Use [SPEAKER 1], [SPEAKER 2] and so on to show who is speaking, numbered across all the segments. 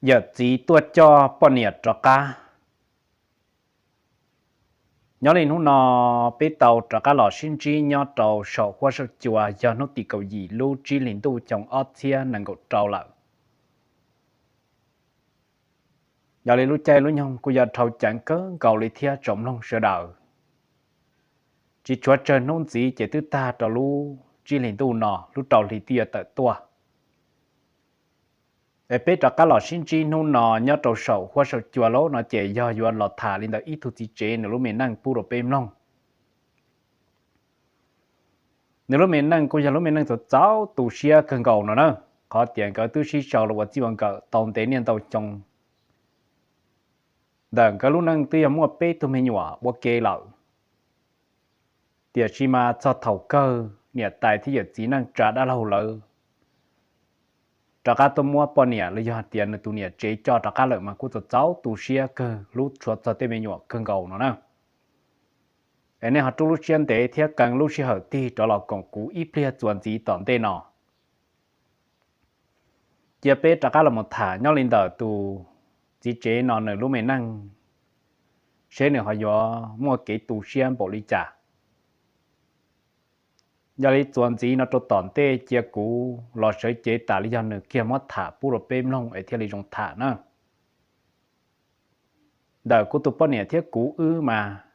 [SPEAKER 1] giờ chỉ tua cho bọn nhiệt cho cá nhớ lên hôm nọ bé tàu cho cá lò xin chi nhớ tàu sầu qua sầu chùa do nó tì cầu gì lưu chi liền tu trong ớt thia năng gột trâu lại giờ lên lúc chơi lúc nhông cô giờ thầu chẳng cớ cầu lấy thia trộm long sơ đầu chỉ chúa trời nôn gì chỉ tư ta tàu lưu chi liền tu nọ lúc tàu thì tia tại tua để bé cho cá lò xin chi nôn nọ nhớ tàu sầu qua sầu chùa lố nó chỉ do do lọt thả lên tới ít thu chi chế nữa lúc mình năng pu đồ bêm long nếu lúc mình năng cô giờ lúc mình năng tụt cháu tụ xia cần cầu nó nữa có tiền cái tư sĩ sầu là vật chỉ bằng cái tàu tế niên tàu trong đằng cái lúc năng tiêu mua bé tụi mình nhỏ mua kê lợ tiền chỉ mà cho thầu cơ nhiệt tài thì giờ chỉ năng trả đã lâu lợ trả cá tôm mua bao nhiêu lấy cho tiền tụi nhiệt chế cho trả cá lợi mà cô tụt cháu tụ xia cơ lúc chuột cho tụi mình nhỏ cần cầu nó nè anh ấy họ tu lúc xuyên tế thì càng lúc xí hở thì đó là còn cú ít bia chuẩn gì tỏn tên nọ chia bé trả cá là một thả nhau lên đờ tụ chỉ chế nọ nửa lúc mình năng chế nửa họ do mua cái tụ xuyên bộ ly trà giờ lấy chuẩn gì nó cho tỏn tê chia cú lò sấy chế tả lý do nửa kia mất thả bù rồi bêm long ở theo lý trong thả nữa đờ cô tụ bao nhiêu thiết cú mà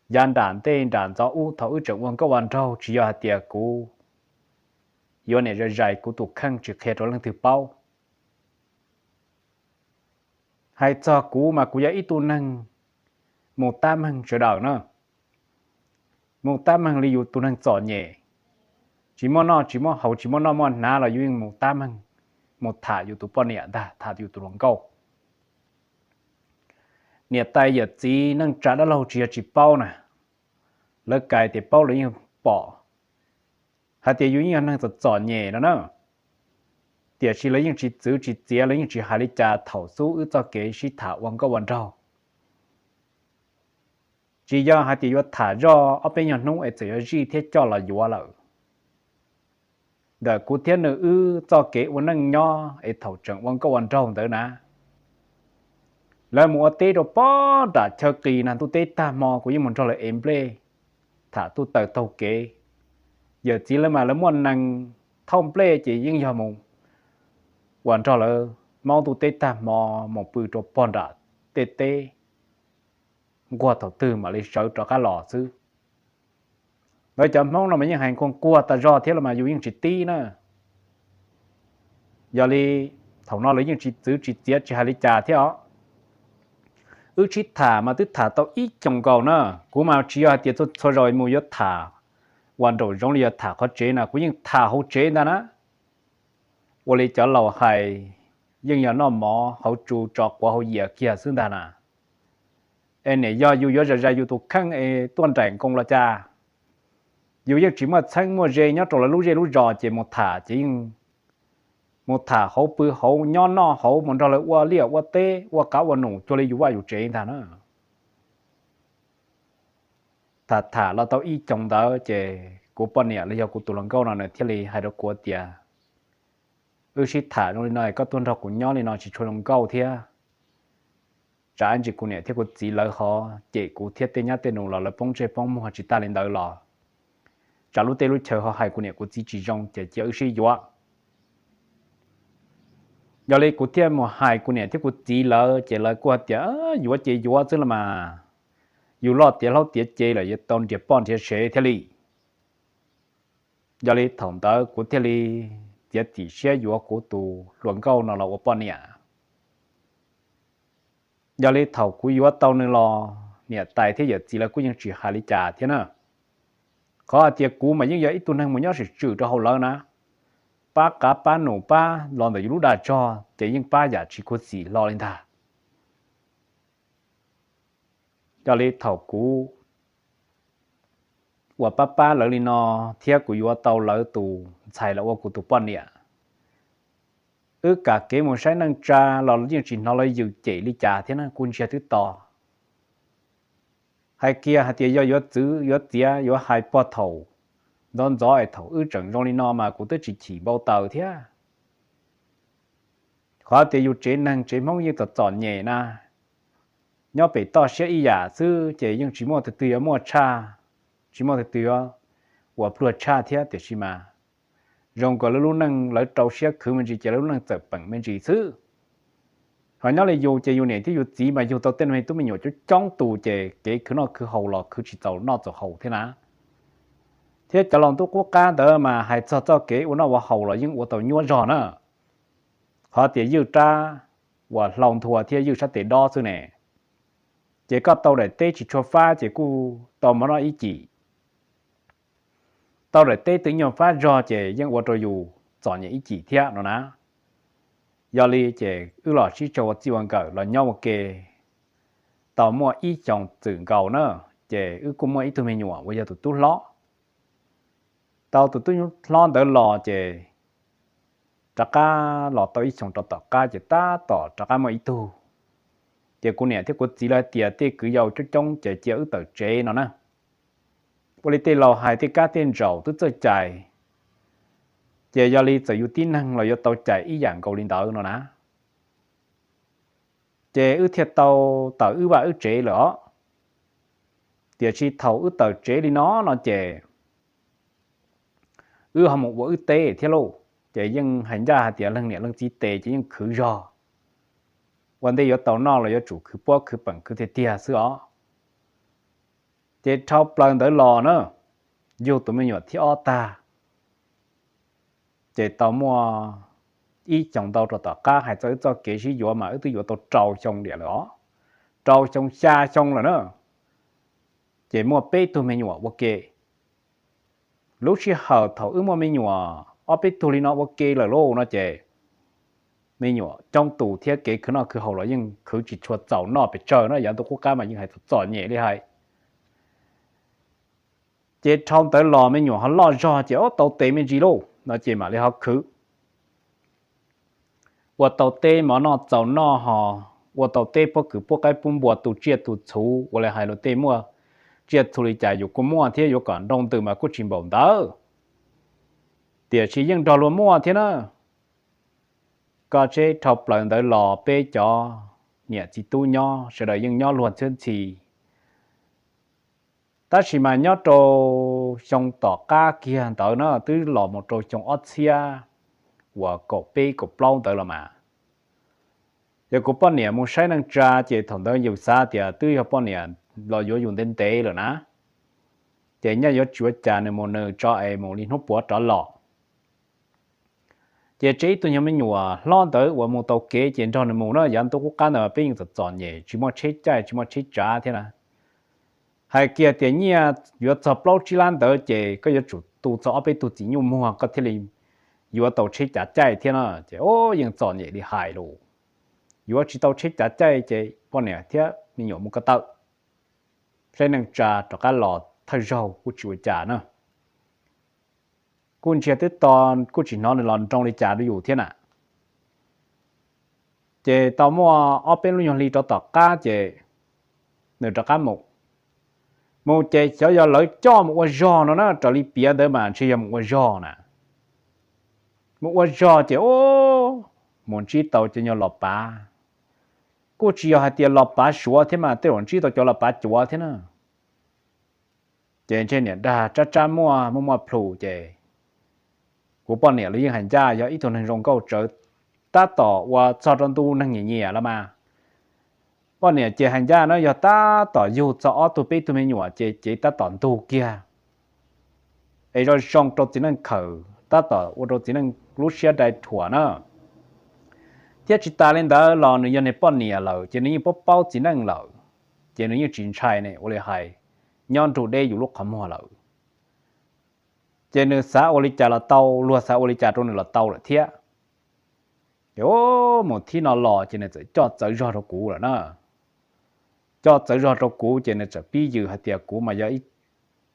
[SPEAKER 1] gian đàn tên đàn gió u thấu trưởng quân có hoàn trâu chỉ do tiệt cú do này rồi dài cú tụ khăn trực hệ rồi lần thứ bao hay cho cú mà cú ít tu năng một tam hàng trở đầu nữa một tam hàng liu tu năng giỏi nhẹ chỉ món nọ chỉ món hậu chỉ món nọ món ná là dùng một tam hàng một thảอยู่tu bao nhiêu ta thảอยู่tu lòng câu nhiệt tay giờ chỉ năng trả đã lâu chỉ bao nè lỡ cài thì bao lấy bỏ hay thì dùng năng thật giỏi nhẹ đó nữa thì chỉ lấy những chỉ giữ chỉ chế lấy những chỉ hai lý trà thầu số ư cho kế chỉ thả quăng có quan trâu chỉ do hai thì do thả do ở bên nhà nông ở chỗ gì thế cho là dọa lợ đợi cụ thiên nữ ư cho kế quan năng nho ở thầu trưởng quăng có quan trâu tới nè là một tê đồ bó đã chờ kỳ là tôi tê ta mò của những món trò là em play thả tôi tờ tàu kế giờ chỉ là mà là muốn năng thông play chỉ những giờ mù quan trò là mau tôi tê ta mò một bự đồ bó đã tê tê qua thầu tư mà lấy sợ cho cá lò chứ nói chậm mong là mấy những hành con cua ta do thế là mà dùng những chỉ tí nữa giờ đi thầu nó lấy những chỉ giữ chỉ tiết chỉ hai lý trà thế đó chỉ thả mà tức thả tao ít trong cầu nữa cú mà chỉ là tiết cho rồi mua yết thả hoàn đầu giống như thả có chế nào cũng như thả hậu chế đó nè vô lý cho lầu hay nhưng giờ nó mỏ hậu trụ trọc qua hậu dìa kia xương ta nè em này do dù do ra dù tụ khăn tuân trành công là cha dù như chỉ mà sang mua dê nhá trộn là lúc giò chỉ một thả chỉ một thả hậu bự hậu nhon no hậu một trò là qua liệt qua tê qua cá qua nủ cho lấy dù vào dù chế thà nữa thả là tao ít trong đó chỉ của bọn này là do của tụi lòng câu nào này thiết lý hay đó của tiệt chỉ thả trong này có tuân trọc của nhon này nó chỉ cho lòng câu thế trả anh chỉ của này thiết của chỉ lợi họ chỉ của thiết tên nhá tên nụ là bông chế bông mua chỉ ta lên đời lò trả lúc tê lúc chờ họ hay của này của chỉ trong chỉ chỉ dọa giờ lấy của thiết một hai của này thiết của chỉ lợi của tiệt dọa chỉ dọa chứ là mà dù lo tiệt lâu tiệt chế là giờ tôn tiệt bọn tiệt chế thiết lý giờ lấy thòng tới của thiết lý tiệt chỉ xe dọa của tù luận câu nào là của bọn này giờ lấy thầu của dọa tàu nên lo nè tại thế giờ chỉ là của những chỉ hai lý trà thế nào có tiệt cũ mà những giờ ít tuần hàng một nhớ sự trừ cho hậu lỡ nè ba cá ba nổ ba lòn để lúc đã cho chỉ những ba giả chỉ có gì lo lên thà cho lấy thầu cũ và ba lỡ lên nó thiết của vua tàu lỡ tù xài là của tù bọn nè cả cái một sai năng tra là những chuyện nó lấy dự chỉ lý trả thế nào quân xe thứ to hai kia hai tia do chữ do tia do hai bao thầu đón gió ở thầu ư chẳng trong lý nó mà cũng tới chỉ bao tàu thế khó thì yêu chế năng chế mong như tọt chọn nhẹ na nhớ bị to xe y giả sư chế nhưng chỉ mua từ từ mua cha chỉ mua từ từ và plua cha thế thì xí mà rong có lúc năng lấy trâu xe khử mình chỉ chế lúc năng tập bằng mình chỉ sư họ nhớ là yêu chế yêu này thì yêu gì mà yêu tao tên mình tụi mình nhiều chút trong tù chế cái cứ nó cứ hậu lọ cứ chỉ tàu nó cho hậu thế nào thế cho lòng tôi quốc gia đó mà hay cho cái nó vào hậu là những của tàu nhua giò nữa họ tiền yêu tra và lòng thua thì yêu sát tiền đo xưa này chỉ có tàu để tê chỉ cho pha chỉ cu tàu mà nó ý chỉ tàu để tê tự nhiên pha giò chỉ những của tôi dù chọn những ý chỉ thế nó ná giờ li chỉ lọ chỉ cho chỉ quan cỡ là nhau một cái tàu mua ý chọn tự cầu nữa chỉ cũng mua ý tụi mình nhỏ bây giờ tụi tôi lót tàu tụi tôi lo đỡ lò chỉ chắc cả lò tàu ý chọn tàu cá chỉ ta tàu chắc cả mấy tu chỉ cô nè thì cô chỉ là tiền thì cứ giàu chút trong chỉ ở tàu chế nó nè cô lấy tiền lò hai thì cá tiền dầu tôi chơi chạy chỉ giờ li chỉ ưu tiên năng là do tàu chạy ý dạng cầu linh tàu nó nè chỉ ưu thiệt tàu tàu ưu ba ưu chế nữa tiền chỉ thầu ưu tàu chế đi nó chỉ ưu hàm một bộ ưu tế thế luôn chỉ nhưng hành ra tiền lăng nhẹ lăng chi tế chỉ nhưng khử rò vấn đề ở tàu nó là do chủ khử bó khử bằng khử thế tiền xưa chỉ thao plan tới lò nữa dù tụi mình nhỏ thì ở ta chỉ tàu mua ý chồng tàu cho tàu cá hay cho kế sĩ dùa mà từ dùa tàu trâu trong địa đó trâu trong xa trong là nữa chỉ mua bê tụi mình nhỏ ok lúc khi hở thầu mua mình nhỏ ở bê tụi nó ok là lô nó chỉ mình nhỏ trong tủ thiết kế cứ nó cứ hậu là nhưng cứ chỉ cho tàu nó bị chờ nó dạng tụ quốc gia mà nhưng hay chọn nhẹ đi hay chỉ trong tới lò mình nhỏ họ lo cho chỉ ở tàu tê mình gì đâu nó chỉ mà lấy họ cứ và tàu tê mà nó tàu nó họ và tàu tê bữa cứ bữa cái bún bò tụ chia tụ chú và lại hai lô tê mua chia tụ đi chạy อยู่ cũng mua thế อยู่ còn đông từ mà có chim bổng đó tiền chỉ nhưng đòi luôn mua thế nữa có chế thọc lần tới lò bê cho nhẹ chỉ tu nho sẽ đợi nhưng nho luôn chân chỉ ta chỉ mà nhớ trâu trong tỏ cá kia tới nó từ lò một trâu trong Austria và cổ bê cổ plong tới là mà giờ cổ bao nhiêu muốn sai năng tra chỉ thằng đó nhiều xa thì từ họ bao nhiêu lò vô dùng tên tế rồi ná chỉ nhớ vô chúa cha này một nơi cho ai một linh hút búa trả lò chỉ chế tôi nhớ mình nhua lo tới và một tàu kế chỉ cho nên một nó dám tôi cũng can ở bên giật chọn nhẹ chỉ muốn chế trái chỉ muốn chế trả thế nào hay kia tiền nhia vừa chập lâu chỉ lan tới chỉ có chủ tu cho bên tu chỉ nhung mua có thể là vừa tàu chế trả trái thế nào chỉ ô nhưng chọn nhẹ đi hại luôn vừa chỉ tàu chế trả trái chỉ bọn này thế mình nhổ một cái tàu sẽ năng trả cho cái lò thay dầu của chủ trả nữaคุณเชื่อที่ตอนกูchỉ nói là lần trong đi trả được thế nào chế tao mua ở bên luôn đi cho tao cá chế nửa cho cá một chế cho lấy cho một cái giò nó cho đi bia đấy mà chỉ một cái giò nè một cái giò chế ô muốn chỉ tao chỉ nhau lọp báกูchỉ hai tiền lọp bá xúa thế mà tôi muốn chỉ tao cho lọp bá chúa thế nào chế trên này đã cha mua phù chế của bọn này là những hành gia do ít thuần hình rong câu trở ta tỏ và cho trong tu năng nhẹ nhẹ là mà bọn này chỉ hành gia nó do ta tỏ dù cho tụi biết tụi mình nhỏ chỉ ta tỏ tu kia ấy rồi trong trong chỉ năng khờ ta tỏ và rồi chỉ năng lúc xe đại thua nữa thiết chỉ ta lên đó là người dân này bọn này là chỉ nên bóc bao chỉ năng là chỉ nên triển khai này ở đây hay nhon chủ đềอยู่ lúc khám hoa là trên xã Olicha là tàu lúa xã Olicha trong là tàu là thiệt, yo một tí nó lò trên này cho tới rồi cũ rồi đó, cho tới rồi cũ trên này bây giờ hạt tiệt cũ mà giờ ít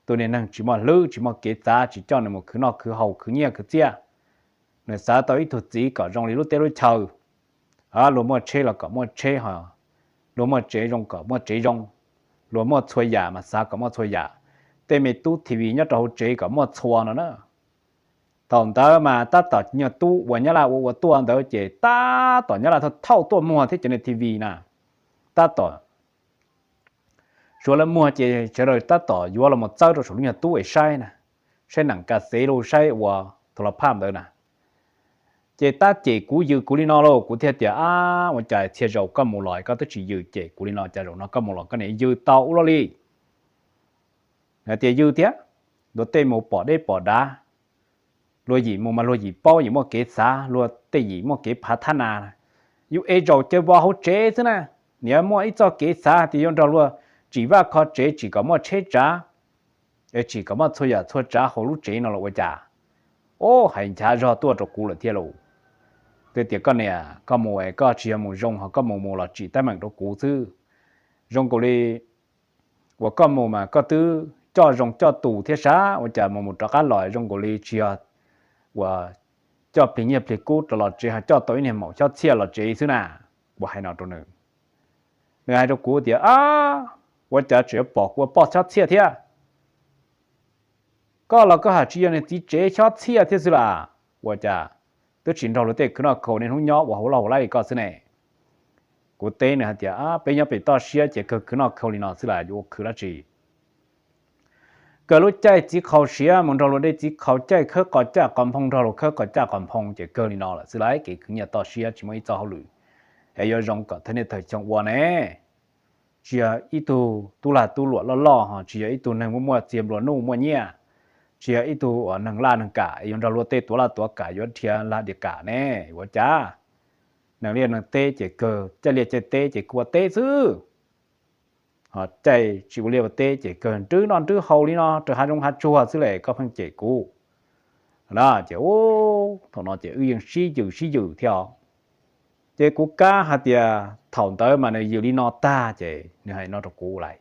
[SPEAKER 1] tôi nên năng chỉ mà lư chỉ mà kế giá chỉ cho nên một cứ nó cứ hậu cứ nhẹ cứ chia, nên xã tàu ít thuộc gì cả trong lúc tết lúc chờ, lúc mà chơi là cả mà chơi hả, lúc mà chơi trong cả mà chơi trong, lúc mà chơi giả mà xã cả mà chơi giả. Tại vì tu TV nhất đầu chế có một xóa nữa, thằng tớ mà ta tỏ nhiều tu và nhớ là của tu anh tớ chỉ ta tỏ nhớ là thâu tu mua thế trên TV nè ta tỏ số là mua chỉ chờ rồi ta tỏ vô là một cháu rồi số nhiều tu ấy sai nè sai nặng cả xế luôn sai và thằng là phàm đó nè chỉ ta chỉ cú dư cú đi nó luôn cú thiệt tiệt mà chạy thiệt rồi có một loại có tới chỉ dư chỉ cú đi nó chạy rồi nó có một loại cái này dư tàu lo đi là tiệt dư tiệt đồ tê một bỏ đây bỏ đá lúa gì mà lúa gì bao gì mà kế xa lúa tê gì mà kế phá thán à yêu ai rồi chơi bao hậu chế thế nè nếu mà ít cho kế xa thì用到lúa chỉ vào khó chế chỉ có mà chế trả chỉ có mà thôi thôi trả hậu lúc chế nó là vậy trả ô hành trả rồi tôi cho cú là thiệt rồi cái tiệc con này có một cái chỉ một rong hoặc có một là chỉ tại mình đó cú chứ rong cổ đi và có một mà có thứ cho rong cho tù thế sao và trả một cái loại rong cổ đi chỉ và cho bình nghiệp thì cú là chỉ cho tối này một cho chia là chỉ chứ nào và hay nào đó nữa người ai đó cú thì và trả chỉ bỏ cho chia thế có là có hạt chỉ này chỉ chế cho chia thế chứ là và trả tôi chuyển đầu tới cái nó khâu nên không nhỏ và hậu lâu lại có thế này của tê này thì bây giờ bị to xia chỉ cái nó khâu này nó sẽ là vô cứ là gì cái lúc chạy chỉ khâu xia mình đầu đây chỉ khâu chạy khơi có chạy còn phong đầu khơi có chạy còn phong chỉ cái này nó là sẽ lại cái nhà to xia chỉ mới cho hậu lử hay giờ rong có thế này thời trong qua này chỉ ít tu là tu lụa lo ha chỉ ít tu này mua tiệm lụa nu mua nhẹ chỉ ít tu ở năng la năng cả dùng ra lúa têตัวละตัวcả dùng thiên la địa cả nèว่าจ้าnăng liên năng tê chỉ cờจะเรียกจะเตchỉกลัวเตซื้อhọ chạy chỉ có liều tê chỉ cờ trước non trước hậu đi nó từ hai trong hai chùa xứ lệ có phân chỉ cũ đó chỉ ô thằng nó chỉ uyên xí dữ theo chỉ cú cá hạt địa thòng tới mà này dữ đi nó ta chỉ như hay nó được cũ lại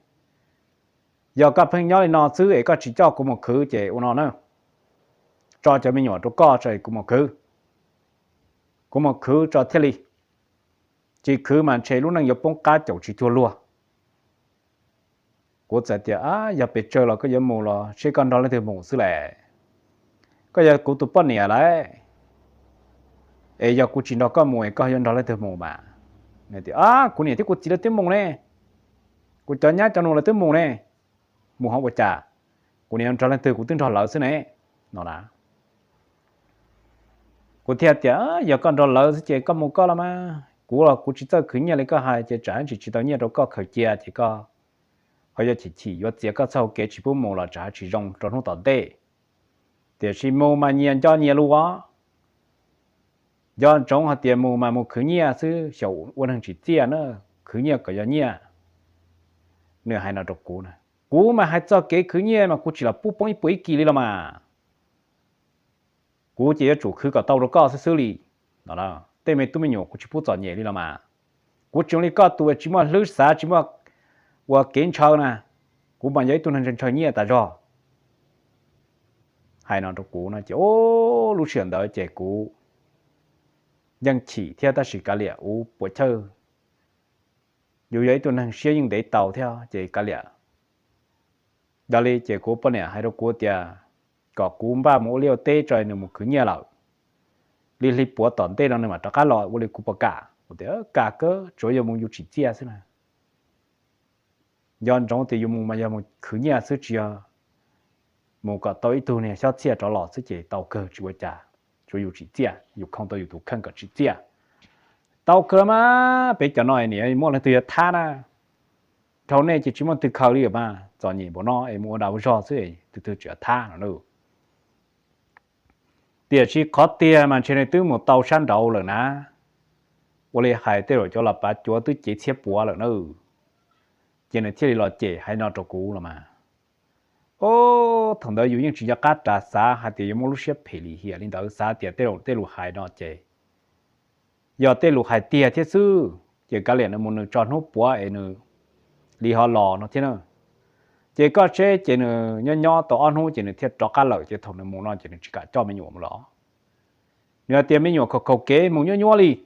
[SPEAKER 1] giờ các phân nhỏ nó xứ ấy có chỉ cho của một khứ chỉ nó nữa cho mình nhỏ cho co chơi của một khứ cho thế li chỉ khứ mà chơi lúc năng nhập bóng cá chậu chỉ thua lúa của giờ thì giờ bị chơi là có giờ mù là sẽ còn đó là từ mù xứ lệ có giờ của tụi bọn này đấy ấy giờ của chỉ nó có mù có giờ đó là từ mù mà này thì của này thì của chỉ là từ mù này của cho nhá cho nó là từ mù này mù không có trả của này cho lên từ của tiếng trò lỡ xứ này nó đã của thiệt chứ giờ con trò lỡ sẽ chỉ có một con là mà của là của chỉ tới khởi nhà lấy có hai chỉ tới nhà đâu có khởi chia chỉ có bây giờ chỉ có chỉ có sau cái chỉ bốn mù là trả chỉ rong cho nó tận tệ thì chỉ mù mà nhiều cho nhiều luôn á do trong hạt tiền mù mà mù khởi nhà xứ sầu quân hàng chỉ chia nữa khởi nhà có giờ nhà nửa hai nào độc cú này cú mà hai cho cái khứ nhẹ mà cú chỉ là bút bóng bấy kỳ đi mà cú chỉ là chủ khứ cả tàu đó có xử lý đó là tên mình tụi mình nhổ cú chỉ bút chọn nhẹ đi mà cú chỉ là có tụi chỉ mà lướt xa chỉ mà qua kiến chơi nè cú mà giấy tụi mình chơi nhẹ ta rồi hai nào đó cú nó chỉ ô lúc chuyển tới trẻ cú nhưng chỉ theo ta chỉ cả lẻ buổi chơi dù giấy tụi mình xuyên những để tàu theo chỉ cả lẻ đó là chỉ có bao nhiêu hai đứa cô tia có cú ba mỗi liều tê trời nữa một cứ nhẹ lợ li bùa tòn tê đó nữa mà cho cá lòi vô liều cú bạc cả một đứa cả cỡ chỗ giờ muốn dùng chỉ chia xí này do trong thì dùng mà giờ một cứ nhẹ xí chia một cái tối tu này sao chia cho lọ xí chỉ tàu cơ chỉ với trả chỗ dùng chỉ chia dùng không tôi dùng thủ khăn cả chỉ chia tàu cơ mà bây giờ nói này mua là từ tha na thầu này chỉ muốn từ khâu đi mà cho nhìn bọn nó em mua đầu cho chứ từ chữa tha nó nữa tiền chỉ có tiền mà trên này từ một tàu săn đầu rồi nè vô lý hai tới rồi cho là bà chúa từ chỉ xếp bùa rồi nữa trên này thiết là chỉ hay nó cho cũ rồi mà ô thằng đó dùng những chuyện cát trả giá hay tiền mua lúc xếp phê lý hiện lên đó giá tiền tới rồi hai nó chỉ giờ tới rồi hai tiền thiết sư chỉ cái liền nó muốn cho nó bùa ấy nữa đi họ lò nó thế nào chỉ có chế chỉ nữa nhỏ tổ ăn hú chỉ nữa thiết cho cá lợi chỉ thằng nó muốn nó chỉ nữa chỉ cả cho mình nhổ một lọ nếu tiền mình nhổ khẩu kế muốn nhỏ li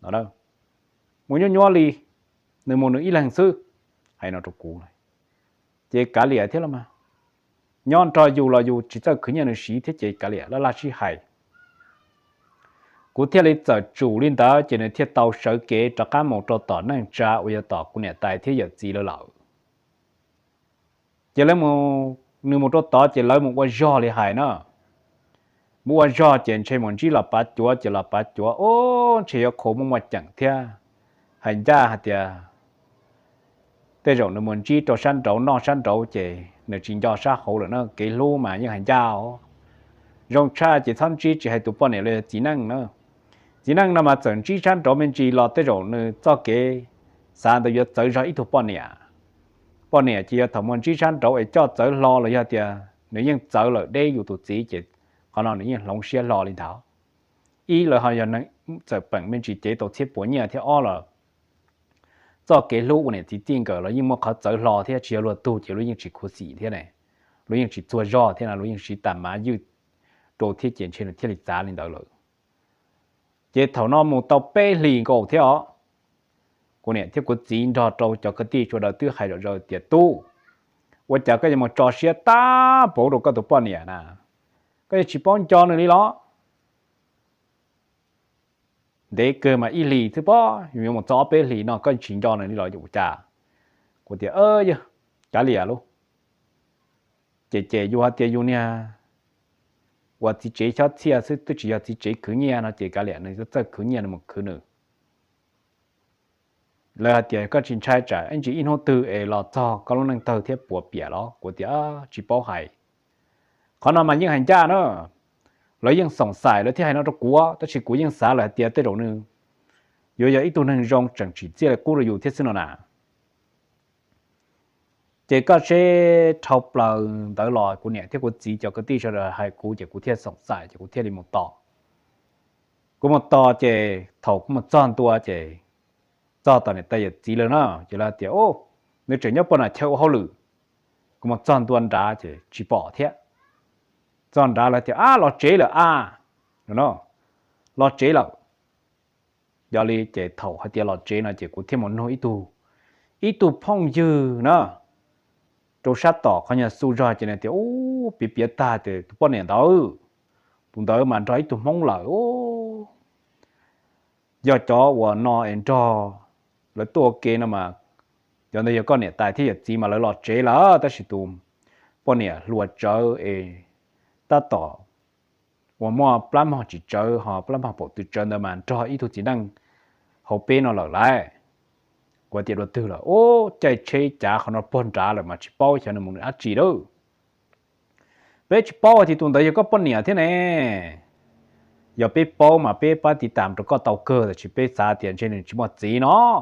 [SPEAKER 1] đó đâu muốn nhỏ li nếu muốn nữa ít lần sư hay nó trục cú này chỉ cá lìa thế là mà ย้อนจออยู่เราอยู่只在可念的时贴这个了了拉去海กูเที่ยวเลยจะจู่ลินดาจะในเที่ยวเตาเสือเก๋จากการมองต่อนั่งจ้าวิยต่อกูเนี่ยตายเที่ยวจีแล้วเหล่าจะแล้วมึงนึกมองต่อจะแล้วมึงว่าย่อเลยหายเนาะมึงว่าย่อเจนใช้มันจีหลับปัดจัวจะหลับปัดจัวโอ้เชี่ยโคมึงว่าจังเที่ยหายจ้าหาเดียแต่เราในมันจีตัวชั้นเรานอกชั้นเราเจในจริงย่อซาเขาเลยเนาะเกลูมายังหายจ้ารงชาจะทำจีจะให้ตัวป้อนเนี่ยเลยจีนั่งเนาะchỉ năng nằm trận chỉ chăn đó mình chỉ lo tới rồi nữa cho cái sáng tới giờ tới ra ít thuộc bọn nè chỉ thằng mình chỉ chăn đó để cho tới lo là gì nếu như tới là đâyอยู่tụt chỉ họ nói nếu như lòng xe lo lên thảo ý là họ nhận giờ bằng mình chỉ chế tổ chức buổi nhà thì ó là cho cái lũ này thì tiền cỡ là nhưng mà họ tới lo thì chỉ là tu chỉ là những chỉ cố gì thế này là những chỉ做rõ thế nào là những chỉ tạm mà như tổ thiết triển trên thiết lịch giá lên đó rồi chế thầu nó một tàu bê lì cổ thế ó cô này tiếp tục chín cho trâu cho cái tí cho đầu tư hay rồi tiệt tu và chả cái gì mà trò xe ta bổ đồ cái tụ bao nhiêu nè cái chỉ bao cho nữa đi đó để cơ mà y lì thứ bao nhưng mà cho bê lì nó cái chính cho nữa đi rồi dụ chả cô tiệt ơi cả lìa luôn chế vô hạt tiệt vô nèว่าที่เจ๊ชอบเที่ยวซึ่งตัวจีที่เจ๊คืนเงี้ยนะเจ๊กันแหละเนี่ยจะคืนเงี้ยนะมันคืนหนึ่งแล้วเดี๋ยวก็ชินใช้จ่ายอันจีอินโฮตือหลอดจอก็ลงนั่งเตอเทียบปวดเปียแล้วกูเดี๋ยวจีเป้าหายเขานอนมายิ่งหันจ้าเนาะแล้วยังสงสัยแล้วที่ให้เรากลัวแต่ชีกูยังสาเลยเดี๋ยวแต่ตรงนึงอยู่อย่างอีตัวนึงรองจังจีเจ้ากูเราอยู่ที่ซึ่งน่ะchế có chế thâu bờ tới lò của nhẹ thế của chỉ cho cái tí cho là hai cú chế của thiết sống sai chế của thiết đi một tỏ của một tỏ chế thâu của một tròn tua chế cho tỏ này tay chỉ lớn nó chỉ là tiểu ô nếu chỉ nhớ bọn này theo hậu lử của một tròn tuần đá chế chỉ bỏ thiết tròn đá là tiểu lọt chế là đúng không lọt chế là giờ đi chế thâu hay tiêu lọt chế là chế của thiết một nỗi ít tu phong dư nữa chỗ sát tỏเขาเนี่ยสู้รอดจะเนี่ยโอ้ปีเปียตาแต่ทุกคนเนี่ยเด้อปุ่นเด้อมันร้อยตุ่มห้องเหล่าโอ้ยอดจอว่านอเอ็นจอแล้วตัวเกนมาอย่างนี้ก็เนี่ยตายที่จะจีมาแล้วหลอดเจแล้วแต่สิตุ่มปนเนี่ยหลวดเจอตาต่อว่ามั่วปล้ำห่อจีเจอห่อปล้ำห่อปกติเจอเนี่ยมันจออีทุจีนั่งเขาเป็นเอาหล่อไรกว่าเดี๋ยวตื่นละโอ้ใจเชยจ๋าเขานอนปนจ๋าเลยมาชิป้อฉันน่ะมึงอาจีด้วยเป๊ะชิป้อที่ตัวเดียวก็ปนเนี่ยที่ไหนอย่าเป๊ะป้อมาเป๊ะป้าติดตามตัวก็เตาเกอร์แต่ชิเป๊ะสาเตียนเช่นชิมอจีเนาะ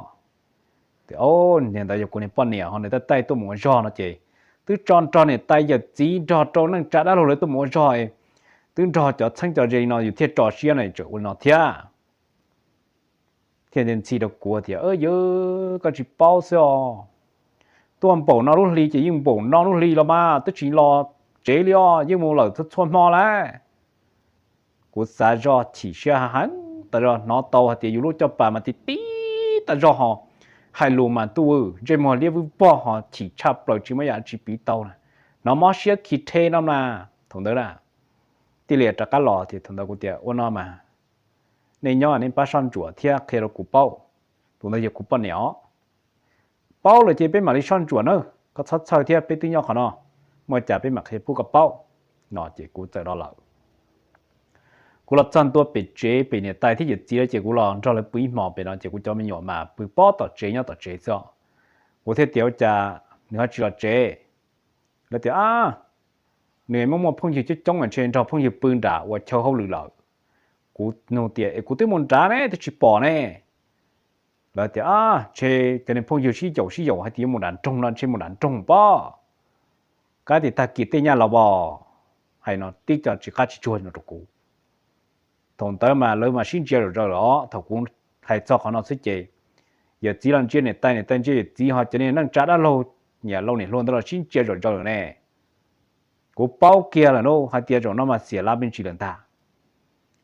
[SPEAKER 1] แต่โอ้เนี่ยแต่อยู่คนนี้ปนเนี่ยเขาเนี่ยใต้ตัวหมูจอนะเจตื้อจอนเนี่ยใต้อย่าจีจอนั่งจัดได้เลยตัวหมูจอยตื้อจอทั้งจอเจนอนอยู่ที่จอเชียเนี่ยจอวันนอเทียthiên nhiên chỉ được của thì giờ có chỉ bao sao tuần bổ nó lúc li chỉ dùng bổ nó lúc li là mà tôi chỉ lo chế lo nhưng mà lời tôi thôn mò lại của xã do chỉ xe hắn tại do nó tàu thìอยู่lúc cho bà mà thì tí tại do họ hai lù mà tu trên mà liếc với bỏ họ chỉ chắp rồi chỉ mới ăn chỉ bí tàu này nó mót xe khí thế nó mà thằng đó là tỷ lệ trả cá lò thì thằng đó cũng tiệt ôn nó mà nên nhớ nên bắt săn chuột thì khi nó cúp bao tụi nó giờ cúp bao nhỏ bao là chỉ bên mà đi săn chuột nữa có sát sao thì bên tiếng nhỏ khó nó mà chả bên mà khi phụ cặp bao nó chỉ cú tới đó là cú lật săn tua bị chế bị này tai thì giờ chỉ chỉ cú lòn cho lại bụi mỏ bị nó chỉ cú cho mình nhỏ mà bụi bao tọt chế cho cú thấy tiểu cha nữa chỉ là chế là tiểu người mong một phong gì chứ trong ở trên cho phong gì bưng đã và cho hậu lử lợ cú nô tiệt cú tới môn trả này thì chỉ bỏ này là tiệt chế cho nên phong gì xí dầu hay tiệt một đàn trông nó trên một đàn trông bỏ cái thì ta kịp tên nhà là bỏ hay nó tích cho chỉ cá chỉ chuồn nó được cú thằng tới mà lấy mà xin chơi rồi đó thằng cũng hay cho họ nó sẽ chơi giờ chỉ làm chơi này tay chơi chỉ họ cho nên năng trả đã lâu nhà lâu này luôn đó là xin chơi rồi này cú bao kia là nó hay tiệt rồi nó mà xỉa lá bên chỉ lần ta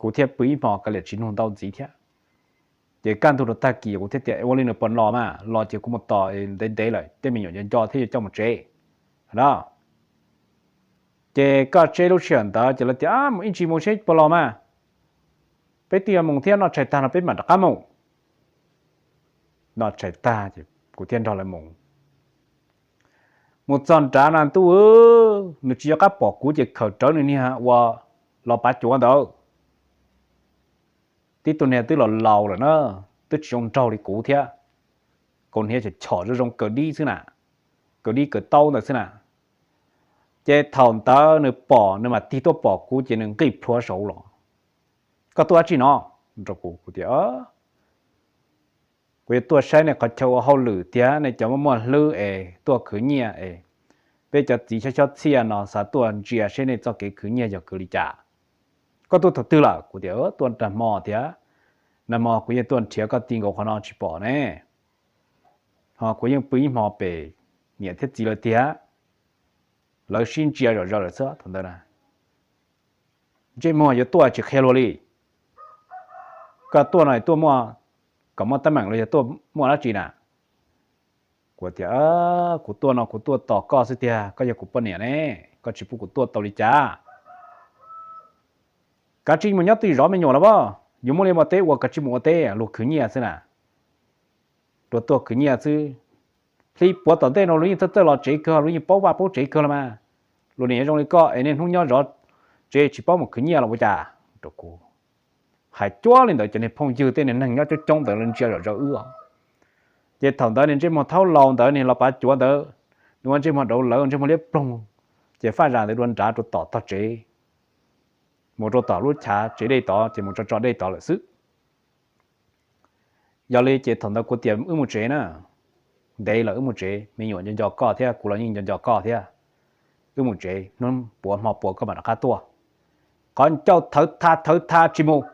[SPEAKER 1] cú thiệp bấy mỏ cái lệ chín hồn đau gì thế để can thu được ta kỳ cú thiệp tiệt lên được bận lò mà lò chỉ có một tỏi đấy lại để mình nhận cho thế cho một chế đó 这个这路选的就了点啊，一起某些不老嘛，被第二梦天那才当了被满的干梦，那才大就古天朝来梦。một dọn trả nan tu nó chỉ có bỏ cú chỉ khởi trở nên ha và lo bắt chuột đâu tí tuần này tí là lâu rồi nó tí trồng trâu đi cú thế còn here chỉ chỏ cho trong cờ đi xí nè cờ đi cờ tàu nữa xí nè chế thòng tớ nó bỏ nó mà tí tôi bỏ cú chỉ nên cái phua sầu rồi có tôi chỉ nó rồi cú thế quê tôi sai này có châu hậu lử tía này cho mà lử tôi khử nhẹ bây giờ chỉ cho xe nó sa tôi chia sai này cho cái khử nhẹ cho khử đi trả có tôi thật tư là của điều tôi làm mò tía làm mò của tôi thiếu có tiền của nó chỉ bỏ nè họ của những bấy mò bể nhẹ thiết gì là tía lời xin chia rồi sao thằng đó nè cái mò giờ tôi chỉ khéo rồi cái tôi này tôi mò có một tấm ảnh rồi tôi mua nó chỉ nè của tôi nó của tôi tỏ co sự tiệt có giờ của bên này nè có chỉ phụ của tôi tàu đi cha cá chim mình nhớ từ rõ mình nhỏ lắm bao dùng một lần một té hoặc cá chim một té lục khử nhẹ xem nè rồi tôi khử nhẹ chứ khi bỏ tận té nó lúc như tôi là chế cơ lúc như bỏ chế cơ là mà lúc này trong này có nên không nhớ rõ chế chỉ bỏ một khử nhẹ là bao cha rồi cô hãy chúa lên đó cho nên phong dư tên nên nhớ cho trong tờ lên chia rồi vậy thằng đó nên trên một tháo lòng đó nên là bắt chúa đó nhưng mà trên một đầu lợn trên một liếp plong chỉ phát ra để luôn trả cho tỏ tao chế một chỗ tỏ lúc trả chế đây tỏ chỉ một chỗ đây tỏ là sức giờ lấy chỉ thằng đó có tiền một chế nè đây là một chế mình nhổn cho co thế cụ là nhìn cho co thế một chế nó bỏ các bạn khá tua còn cho thở tha chim mù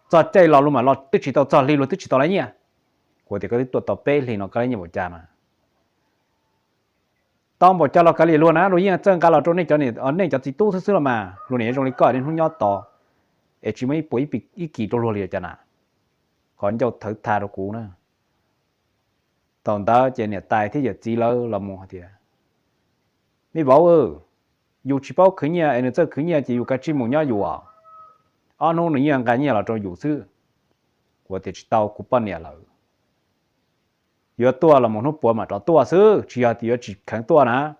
[SPEAKER 1] cho chơi lò luôn mà lò tức chỉ tao cho li luôn tức chỉ tao lấy nhỉ của thì cái tuột tao bê thì nó cái như một trà mà tao bỏ cho lò cái li luôn á rồi nhỉ chân cái lò trong này cho này ở này cho chỉ tu thứ là mà luôn này trong này có đến không nhớ tao để chỉ mấy buổi bị ý kỳ trong luôn liền cho nè còn cho thở tha đâu cũ nữa tao đó trên này tài thế giờ chỉ lỡ là một thì mấy bảo dù chỉ bảo khởi nhà anh chơi khởi nhà chỉ dù cái chim một nhá dù à anh nói những cái nhà là trong dù sư của thì tao cũng bao nhiêu là giờ tôi là một nút bùa mà cho tôi sư chỉ là chỉ kháng tôi nè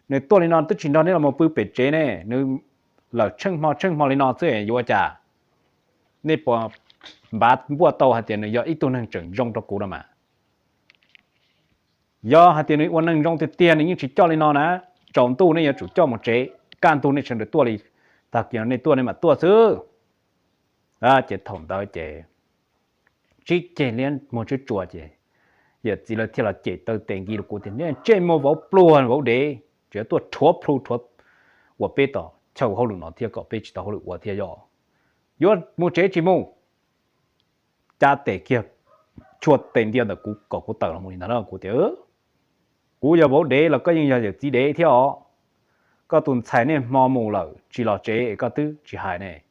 [SPEAKER 1] nếu tôi lên non tức chỉ non đấy là một bữa bể chế này nếu là chân mò lên non chứ giờ chả nếu bùa bát bùa tàu hạt tiền này giờ ít tôi năng chừng rong cho cũ đó mà giờ hạt tiền này uốn năng rong tiền này nhưng chỉ cho lên non nè trồng tu này giờ chủ cho một chế can tu này chẳng được tôi đi ta kia này tôi này mà tôi sư chế thòng đó chế chỉ chế liên một chút chùa chế giờ chỉ là theo là chế từ tiền gì của tiền nên chế mua vào pluồn vào để chế tôi thua của bê tỏ chầu hậu lục nó theo có bê chỉ tao hậu lục của theo giờ giờ mua chế chỉ mua cha tệ kia chuột tiền tiền là của tờ là một nghìn đó của tiểu của giờ vào để là có những giờ chỉ để theo có tuần xài này mò mù là chỉ là chế có thứ chỉ hại này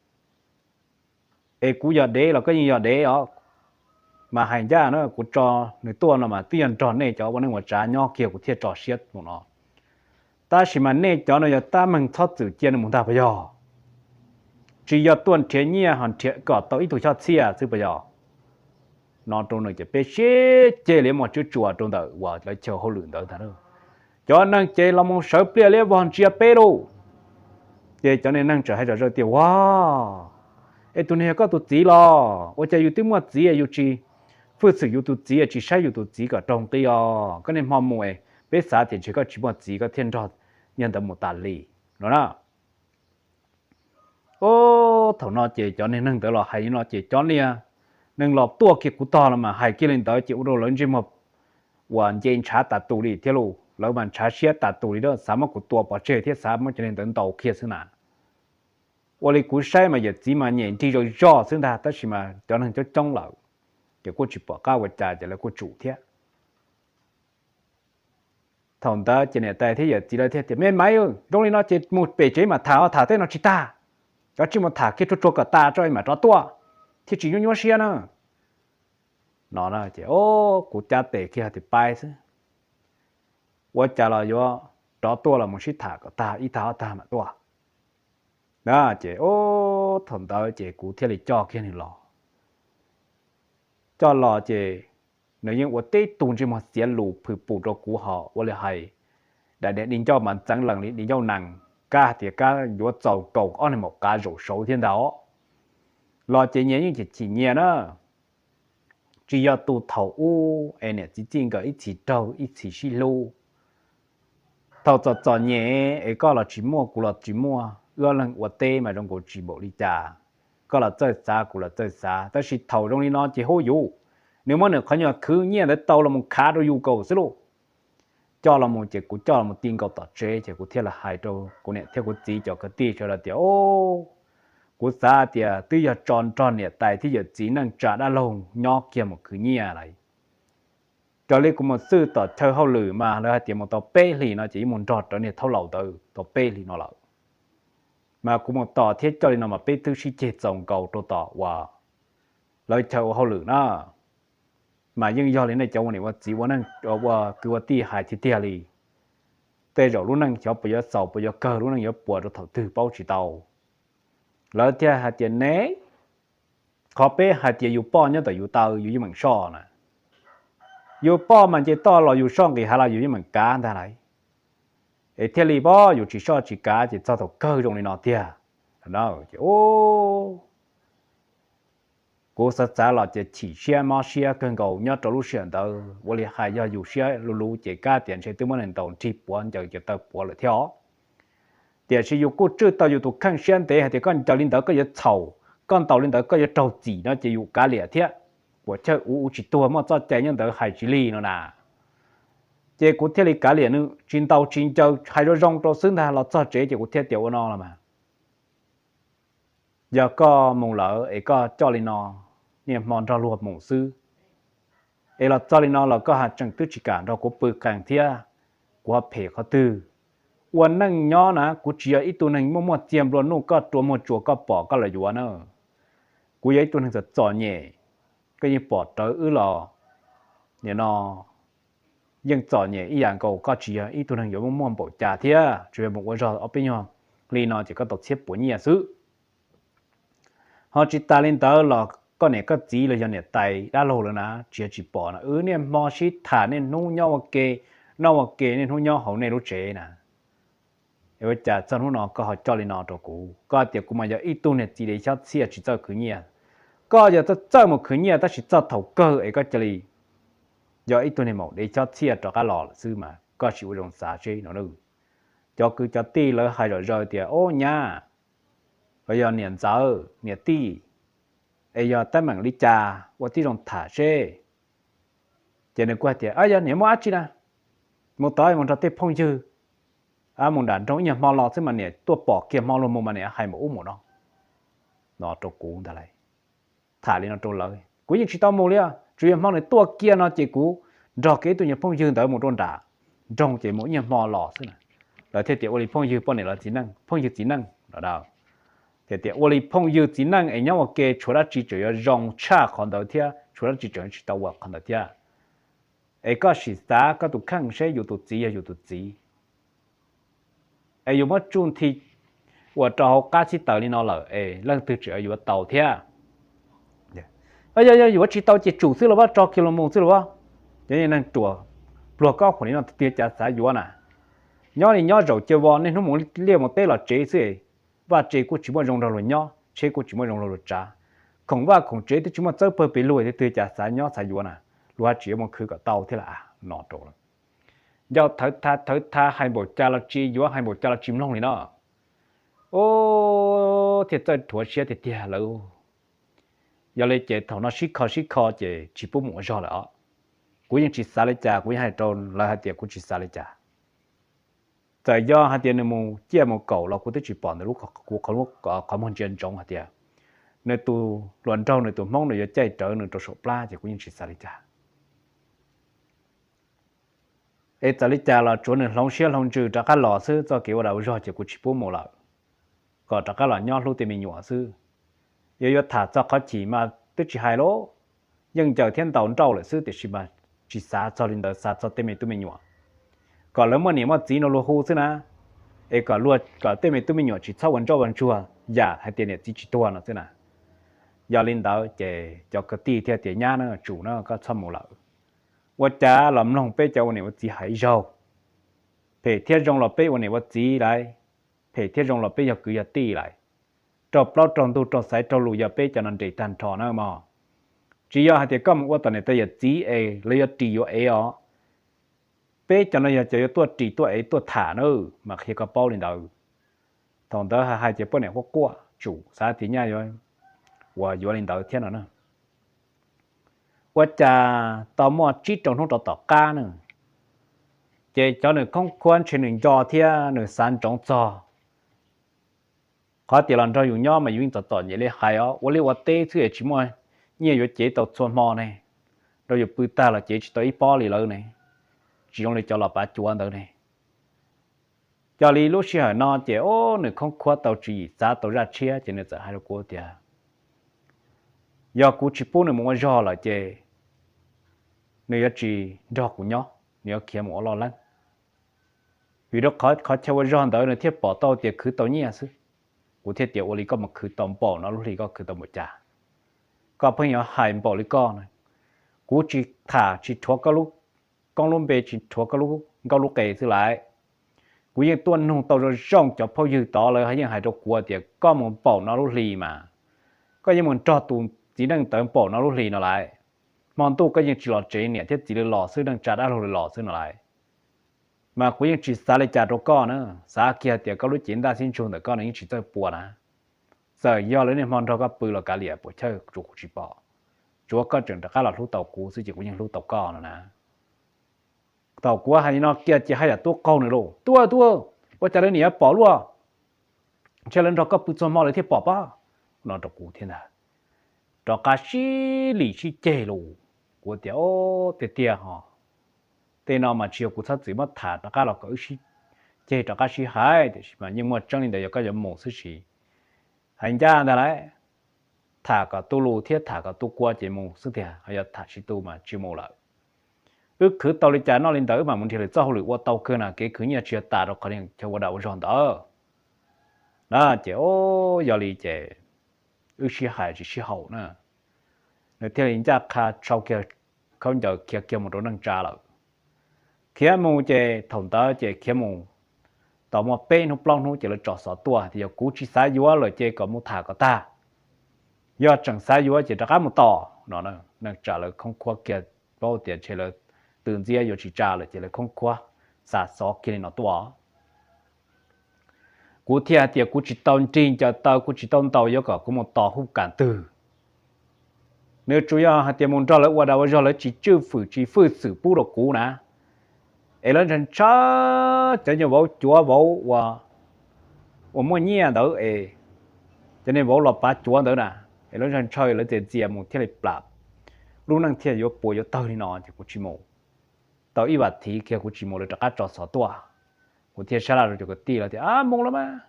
[SPEAKER 1] cú giờ đế là cái gì giờ đế đó mà hành gia nó của trò người tua là mà tiền trò này cho bọn nó trả nhau kiểu của thiệt trò xiết của nó ta chỉ mà này cho nó giờ ta mình thoát từ tiền một ta bây giờ chỉ giờ tuần thế nhia hẳn thiệt có tao ít tuổi cho xia chứ bây giờ nó trong này chỉ bé xế chơi lấy một chút chùa trong đó và lấy chờ hậu lượng đó thôi cho nên chơi là một số bia lấy vòn chia bé đâu chơi cho nên năng trở hay rồi tiêu wow tụi này có tụi gì lo, ở đây YouTube mà gì là YouTube, phước sự YouTube gì chỉ sai YouTube gì cả trong cái cái này mong muốn bây giờ thì chỉ có chỉ một gì có thiên trò nhận được một tài lý, đúng không? Thằng nó chỉ cho nên nâng tới là hay nó chỉ cho nên nâng lọp tua kia của to là mà hay kia lên tới chịu đồ lớn chỉ một hoàn全trả tạ tù đi theo luôn, lỡ mà trả xe tạ tù đi đó, sao mà của tua bỏ chơi thiết sao mà cho nên đến tàu kia xí nào我哋古西嘛，日子嘛，年纪就少，现在但是嘛，可能就中了，就过去把家我家就来过主贴。thằng ta chỉ này tại thế giờ chỉ là thế thì mấy máy ơi, trong này nó chỉ một bể chế mà thả thế nó chỉ ta, cho chỉ một thả cái chỗ cả ta cho mà cho tua, thì chỉ nhung xia nữa. Nó là chỉ của cha tệ kia thì bay chứ, tôi cha là do cho tua là một xí thả cả ta, ít thả ta mà tua. đó chị ô thằng tao chị cú theo lịch cho kia này lò cho lò chị nếu như 我对东西嘛写路去补着古好我来还đại để đi cho mình chẳng lần đi cho nàng ca thì ca vừa giàu cầu có này một ca rủ số thiên đó lò chị nhớ như chị nhớ đó chỉ có tụ thầu u anh này chỉ riêng cái ít chỉ trâu ít chỉ xí lô thầu cho nhẹ ấy có là chỉ mua cũng là chỉ mua ưa lần 我 tê mà trong cổ chỉ bộ đi trả có là chơi xa cũng là chơi xa但是thầu trong đi nó chỉ hô dụ nếu mà nữa khó nhờ cứ nhẹ để tàu là một khá đôi yêu cầu xí lô cho là một chỉ cũng cho là một tiền cầu tọt chế chỉ cũng theo là hai trâu cũng này theo cũng chỉ cho cái tiền cho là tiền ô cũng xa tiền từ giờ tròn này tại thì giờ chỉ năng trả đã lồng nhỏ kia một cứ nhẹ lại cho nên cũng một sư tọt chơi hậu lử mà là tiền một tọt bê thì nó chỉ muốn trọt cho nên thâu lầu từ tọt bê thì nó lợ mà cũng một tọt thiết cho nên nó mà bê tư sĩ chết dòng cầu trâu tọt và lời chơi hậu lử nó mà nhưng do đến này cháu này chỉ muốn năng và cứว่าตีหายที่เตียลีแต่เรารู้นั่งcháu bây giờ sau bây giờ cơรู้นั่งgiờปวดเราthở từ bao chỉ tàuแล้วเตียหาเตียเน่ขอเป้หาเตียอยู่ป้อนเนี่ยแต่อยู่เตาอยู่ยี่หมังช่อน่ะอยู่ป้อมันจะต่อเราอยู่ช่องกี่หาเราอยู่ยี่หมังกาได้ไรเอเทียลีป้ออยู่chỉช่อchỉกาจะเจ้าตัวcơตรงนี้นอเตียเนาะโอ้กูสัจจะเราจะchỉ xe mà xe cần cầu nhớ cho lúc xuyên tới 我哋係要有些路這家電車對我哋當接盤就得盤嚟跳แต่是有กู知道有ตัว看先的แต่ก่อนจะ领導個嘢嘈ก่อน到領導個嘢着急那就有家裡貼我這有幾多麼做這樣的係之類了呐這กู貼裡家裡呢真到真就係咗讓到生態落做這就กู貼掉nó了嘛giờ có mong lỡ ấy có cho lên nó niệm mòn ra luộc mong sư ấy là cho lên nó là có hạt chẳng tư chỉ cả đó của bự càng thia của phê khó tưวันนั่งย่อนะกูเจียอีตัวนึงมั่วๆเจียมรวนนู่ก็ตัวมัวจัวก็ปอก็เลยอยู่เนอะกูยัยตัวนึงจะจ่อเน่ก็ยังปอดเตอหรอเนี่ยนอยังจ่อเน่อีอย่างก็เจียอีตัวนึงอยู่มั่วๆปอจ่าเทียช่วยบอกว่าเราเอาไปยอลีนอจะก็ตกเช็บปวดเนี่ยซื้อhọ chỉ ta lên tới là con này có gì là do này tay đã lâu rồi nè chỉ bỏ nèเนี่ยมอชิฐานเนี่ยนู่นย่อเกนอเกเนี่ยนู่นย่อเขาในรู้เจน่ะเออจะจนนู่นก็เขาจอลินอตัวกูก็เดี๋ยวกูมาจะอีตัวเนี่ยจีเลยชอบเสียchỉเจ้าคือเนี่ยก็จะเจ้าหมดคือเนี่ยแต่chỉเจ้าเท่าเกอไอ้ก็จะลีgiờอีตัวเนี่ยหมดเลยชอบเสียตัวก็หล่อซื้อมาก็ชิวลงสาเจนนู่นจะคือจะตีเลยให้เราเดี๋ยวโอ้เนี่ยbây giờ niệm giáo niệm ti bây giờ ta mang lý trà và ti trong thả xe cho nên qua thì ai giờ niệm mua chi na một tối một trò tiếp phong dư một đàn trong nhà mò lò thế mà niệm tua bỏ kia mò lò mà niệm hai một một nó trâu cú ta lại thả lên nó trâu lợi cú những chỉ tao mua liền chủ yếu mò này tua kia nó chỉ cú rõ cái tụi nhà phong dư tới một tròn đá trong chỉ mỗi nhà mò lò thế này là thế tiểu oli phong dư bọn này là chỉ năng phong dư chỉ năng đó đâu thì我哋朋友只能哎呀我给除了只只要让茶看到天，除了只只知道我看到天，哎个是啥个都看谁有都知有都知，哎有么中题我找家去到你那了，哎那都只要有到天，哎呀有知道这主事了吧，找起了么事了吧，人家能做，不搞可能那跌价啥有呐，鸟你鸟肉就话那种么猎么对了这些。và chế của chúng mình dùng rồi nhó, chế của chúng mình dùng rồi trả, không và không chế thì chúng mình chơi bơi bị lùi thì từ trả giá nhó xài yuan à, lùi chỉ một khứ cả tàu thế là nọ trộn, giờ thở tha hai bộ cha là chi yuan hai bộ cha là chim long này nó, ô thì chơi thua xe thì tiếc lâu, giờ lấy chế thầu nó xí khó chế chỉ bút một giờ là, cuối cùng chỉ xả lấy trả cuối hai trộn là hai tiếc cũng chỉ xả lấy trả tại do hai tiền một chia một cầu là cũng tới chỉ bỏ được lúc có một chuyện trong hai tiền nên tụ luận trong này tụ mong này chạy trở nên tụ sụp la thì cũng như chỉ xài trả ấy xài trả là chỗ này long xia long trừ trả cái lò sư cho kiểu đầu rồi thì cũng chỉ bố một lợ còn trả cái lò nhỏ lúc thì mình nhỏ sư giờ thả cho khó chỉ mà tới chỉ hai lỗ nhưng chờ thiên tàu trâu lại sư thì chỉ xả cho lên đời xả cho tên mình tụi mình nhỏ còn nếu mà niệm mà chỉ nó lô hô thế na ก็ลวดก็เต็มตุ้มหยอดจิตเศร้าวันเจ้าวันชัวอย่าให้เตียเนี่ยจิตตัวเนาะใช่น่ะยาลินดาวเจจอกตีเทียเตียญ่าเนาะจู่เนาะก็ชอบหมู่เหล่าว่าจะหลำลงเป้เจ้าวันนี้ว่าจีหายเจ้าเพเทียจงหลบเป้วันนี้ว่าจีไรเพเทียจงหลบเป้อยากกือยาตีไรจบเล่าตรงตัวตรงสายตรงลุยาเป้จะนันเดตันทอเนาะมอจียาให้เตียก็ว่าตอนนี้แต่อยากจีเอเลยอยากตีอยู่เออ๋อเป้จะนันอยากจะตัวตีตัวเอตัวถ่าเนาะมาเขียกับเป้าลินดาวทองเตอหายเจ็บปวดเนี่ยพวกกัวจู่สาธิตง่ายเลยว่าอยู่ลินดาวเทียนเนาะว่าจะต่อมอจีตรงทุ่งต่อก้าเนาะเจchoหนึ่งkhôngควรเช่นหนึ่งจอเทียหนึ่งสันจงจอขอตีหลังจออยู่ย่อมาอยู่ยิ่งต่ออย่างเลยหายอ๋อวันนี้ว่าเต้ชื่อชิมวยเนี่ยอยู่เจต่อส่วนมอเนี่ยเราอยู่ปืนตาละเจชิต่ออีปอลีเลยเนี่ยจีตรงเลยจอหลับปะจวนตัวเนี่ยจอลีลูกเชี่ยนอเจโอ้หนึ่งkhôngควรต่อจีจ้าต่อรัดเชี่ยเจเนี่ยจะให้เรากู้เดียยากูชิปูหนึ่งมันว่าจอละเจเนี่ยจีดอกกูย่อเนี่ยเขียมหัวรอลังvì đó khó theo dõi đó là thiết bỏ tàu tiền cứ tàu nhẹ chứ, cụ thiết tiền ô lý có một cứ tàu bỏ nó lúc thì có cứ tàu một trả, có朋友hải bỏ lý con này, cụ chỉ thả chỉ thua cái lúc, con luôn về chỉ thua cái lúc kể thứ lại, cụยังtuân hùng tàu rồi rong cho phao dư tỏเลยhayยังhải đâu qua tiền có một bỏ nó lúc thì mà, có những muốn cho tụi chỉ đang tàu bỏ nó lúc thì nó lại, món tu có những chỉ lọt chế nhẹ thiết chỉ là lọt xứ đang trả đã rồi lọt xứ nó lại mà cũngยังchỉ xả lại trả đồ con nữa, xả kia thì có lúc chiến đa xin chôn được con này chỉ chơi bùa nè, giờ do lấy nên món đó có bự là cả liệt bùa chơi chủ chỉ bỏ, chúa có chừng đã cả là lúc tàu cũ sử dụng cũngยังlúc tàu con nữa nè, tàu cũ hay nó kia chỉ hay là tua con nữa luôn, tua,ว่าจะเรื่องนี้bỏ luôn, cho nên đó có bự cho mò lấy thì bỏ ba, nó đó cũ thế nào, đó cả xí lì xí chê luôn, của tiểu tiệt hả tên nào mà chiều của sát chỉ mất thả tất cả là có ý chế tất cả sĩ hai mà nhưng mà trong này có những một sự gì hành gia đó đấy thả cả tu lù thiết thả cả tu qua chế một sự thiệt hay là thả sĩ tu mà chưa một lại ước cứ tàu đi trả nó lên tới mà muốn thì là cho lựa qua tàu cơ là cái cứ nhà chia tả đó có thể cho qua đầu rồi đó chế ô giờ đi chế ước sĩ hai chỉ sĩ hậu nữa nếu theo hành gia khá sau kia không giờ kia một đôi năng trả lại khi mà chế thòng tớ chế khi mà tàu mà bên hút long hút chế là trò sọ tua thì giờ cú chỉ xài dúa rồi chế có một thả có ta do chẳng xài dúa chế đã có một tỏ nó nè trả lời không qua kia bao tiền chế là từ giờ giờ chỉ trả lời chế là không qua xả sọ kia nó tua cú thiệt thì cú chỉ tàu trên cho tàu cú chỉ tàu giờ có một tàu hút cản từ nếu chủ yếu hạt tiền muốn trả lời qua đâu trả lời chỉ phư xử bù đồ cú nè lên trên cha cho nên bảo chúa bảo và mua nhia đó cho nên bảo lọp bát chúa đó nè lên trên chơi lên trên ziềm một thiết lập bạp lúc năng thiết vô bùi vô tao đi nọ thì cũng chỉ một tao ít bát thì kia cũng chỉ một là tất cả sáu tua cũng thiết sao rồi cái tì là thì một lắm mà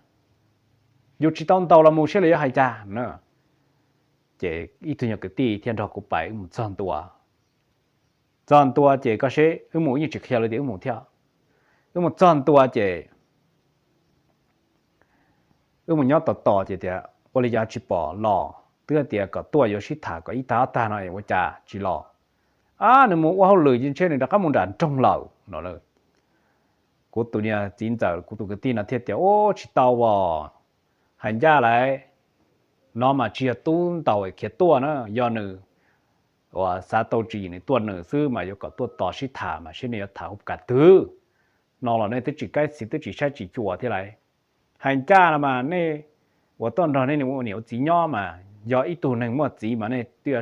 [SPEAKER 1] vô chỉ tao là một sẽ lấy hai cha nữa chỉ ít thôi cái tì thiên đạo cũng bảy một trăm tua chọn tua chế có sẽ mỗi như chỉ theo là để mỗi theo một chọn tua chế một nhóm tỏ chế thì có lý do chỉ bỏ lò tức là có tua có sĩ thả có ý ta này của cha chỉ lò nếu muốn qua lười trên trên này đã có một đàn trong lầu nó là của tụi nhà chín giờ của tụi cái tin là thiết thì chỉ tàu vào hành ra lại nó mà chia tuôn tàu ấy kia tua nó do nữ và sa tàu chỉ này tuần nửa xưa mà có tuần tỏ sĩ thả mà sĩ này thả hụp cả thứ nó là này tôi chỉ cái gì tôi chỉ sai chỉ chùa thế này hành cha là mà này và tuần đó này một nhiều chỉ nhỏ mà do ít tuần này một chỉ mà này tiêu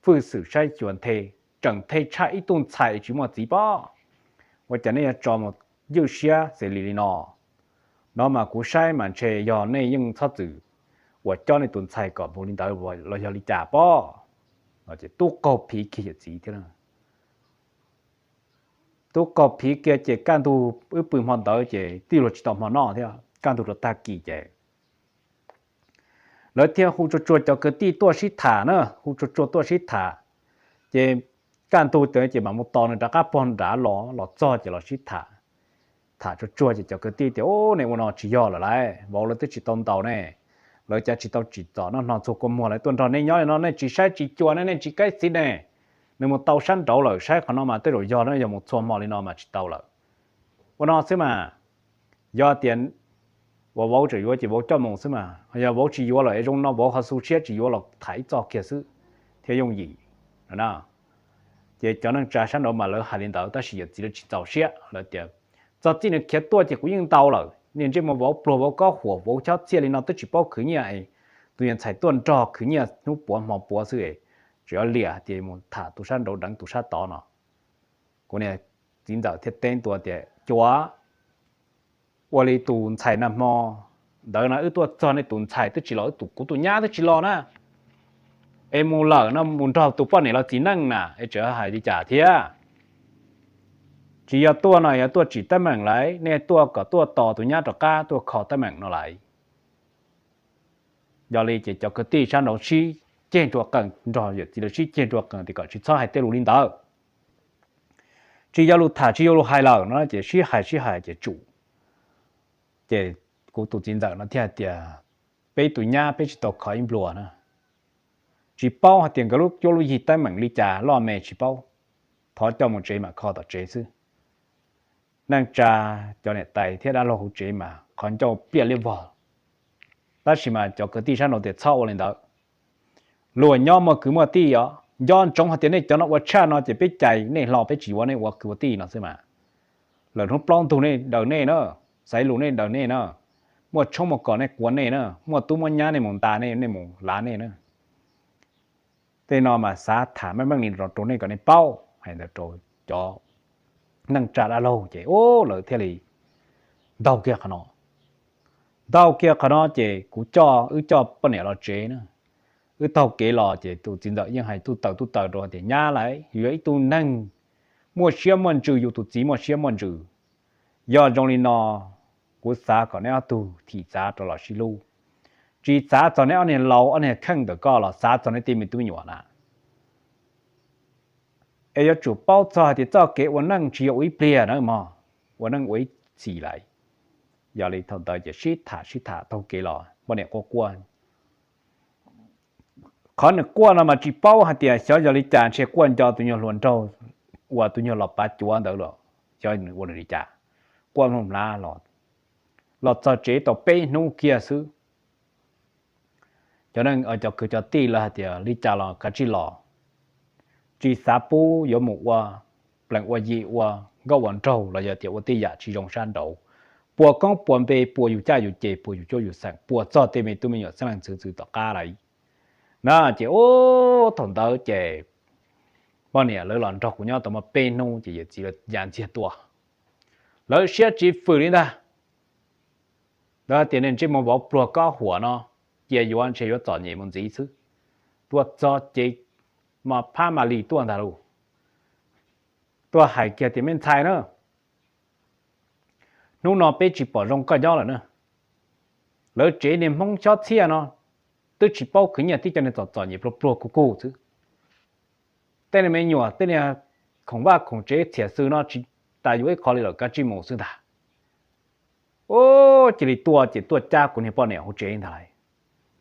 [SPEAKER 1] phương sử sai chuẩn thề chẳng thề sai ít tuần sai chỉ một chỉ bao và cho nên cho một dư xia xử lý nó mà cú sai mà chơi do này nhưng thất tử và cho này tuần sai có một linh đạo và lo cho lý trả bao nó chỉ tu cầu phí kia gì thế nào tu cầu phí kia chỉ can tu ở bự hoàn đó chỉ tiêu luật tổng hoàn nọ thế à can tu luật ta kỳ chỉแล้วเที่ยวหูจุดๆจะเกิดที่ตัวชิถาเนอะหูจุดๆตัวชิถาจะการตัวเต๋อจะมามุตตอนจะก้าปอนด่าหล่อจ่อจะหล่อชิถา ถ้าจั่วๆจะเจ้าก็ตีแต่โอ้ในวันนอจิย่อละไรบอกแล้วตึจิตอนเตาแน่เลยจะจิตเตาจิตต่อนอนสุกมัวเลยตัวนอนในย่อยนอนในจิใช้จิจั่วในจิใกล้สิแน่ในหมดเตาชั้นเตาเลยใช้ขนมมาตึย่อนั่นอย่าหมดส่วนมอเลยนอนมาจิเตาเลยวันนอซื้อมาย่อเตียนว่าบอกจะย่อจะบอกเจ้ามงซื้อมาอย่าบอกจิย่อเลยตรงนอบอกเขาสู้เชี่ยจิย่อหรอกถ่ายจอเกี่ยซื้อเที่ยงยี่นะเจ้าจันทร์จ่าชั้นเรามาเลยหาเรียนเตาแต่สิจะจิตจิตเตาเชี่ยเลยเดียวจะจีนเขียนตัวจะกูยิงเตาเลยเนี่ยจะมาบอกปลัวบอกก็หัวบอกเช้าเชี่ยเลยนอตึจิบอกคือเนี่ยไอ้ตัวยันใส่ต้นจอคือเนี่ยนุปวดหมอปวดซื้อ只要裂的么他都山都等都山倒呢，过年今早天等多的抓，我哩炖菜那么，等那多做那炖菜都知道炖古炖鸭都知道呢，哎木了那木头都半年了只能呐，哎这还得假贴，只要多呢要多只得门来，那多个多ต่อตัว鸭ตัวก้าตัวขอ得门来，要哩就叫个地山老师。建筑更重要，就是建筑更这个是上海铁路领导。只要路塔，只要路海了，那就是海就住。这古都建造那天的，被对伢被去到开印blow呢。只包还点个路，有路一单门里家老妹只包，他叫么这嘛靠到这次。นั่งจ่าเจ้าเนี่ยไต่เที่ยวด้านโลกเจมาขอนเจ้าเปลี่ยนเรียบร้อยแต่สิมาเจ้าก็ที่ฉันเราเด็ดเช่าเลยเด้อลวยย่อมาคือมาตีอ่ะย้อนจงหัดเดี๋ยวนี้เจ้านักวัชชาเนาะจะไปใจเนี่ยรอไปจีวเนี่ยว่าคือว่าตีเนาะใช่ไหมหลังทุกปล้องตัวเนี่ยเดินเนี่ยเนาะใส่ลูกเนี่ยเดินเนี่ยเนาะมัวชงมาก่อนเนี่ยกวนเนี่ยเนาะมัวตุ้มมันยาในหมุนตาเนี่ยในหมุนล้านเนี่ยเนาะแต่นอมาสาถามไม่บ้างนี่เราตัวเนี่ยก่อนในเป้าให้เราตัวจอนั่งจัดอารมณ์เจ้โอ้เลยเท่าไรดาวเกียร์ขนาดดาวเกียร์ขนาดเจ้กูจ่อจ่อปนเนี่ยเราเจ้เนาะtàu kế lò chỉ tụ chính đạo nhưng hay tụ tàu rồi thì nhá lại vậy tụ năng mua xe mòn trừอยู่tụ chỉ mua xe mòn trừ do trong này nó của xã còn nó tụ thì xã cho là xí lu chỉ xã cho nó này lâu anh này khăng được có là xã cho nó tìm mình tụ nhỏ nè ai chủ bao giờ thì cho kếวันnăng chỉ uy bia nữa màวันnăng uy chỉ lại giờ này thằng ta chỉ shit thả tàu kế lò bọn này có quan khó được quan là mà chỉ bao hạt tiền xóa giờ đi trả sẽ quan cho tụi nhỏ luồn trâu và tụi nhỏ lọp bát chúa đỡ rồi cho những quan đi trả quan không la lọt cho chế tàu pay nu kia xứ cho nên ở chỗ cứ cho ti là hạt tiền đi trả là cả chỉ lọ chỉ xã pu有một qua lần qua gì qua gạo hoàn trâu là giờ tiền qua ti giả chỉ dùng san đậu bùa con bùa bê bùaอยู่จ่าอยู่เจบùaอยู่โจอยู่สั่งบùa cho tiền mình tụi mình ở sang làm xửต่อก้าไรน่ะเจ้าโอ้ถอนเตอเจ้บ่เนี่ยเลยหลอนจอกกูเนี่ยต้องมาเป็นนู่นจะจีละยานเจียตัวแล้วเสียจีฝืนนี่นะแล้วเดี๋ยวนี้จีมันบอกปลัวก็หัวเนาะเจียอยู่อันเชียวจอดเนี่ยมันจีซื้อตัวจอดเจีมาพามาลีตัวนั่นรู้ตัวหายเกียร์ที่มันใช่เนาะนู่นนอนไปจีปอดรงก็ย่อแล้วเนาะแล้วเจเนี่ยมองชอบเที่ยเนาะtôi chỉ bao cái nhà tí cho nên tỏ nhịp pro cô chứ tên này mấy nhỏ tên này không ba không chế thiệt sư nó chỉ tại vì khó là cái chim mổ sư ta ô chỉ tua cha của nhà bọn này hỗ trợ như thế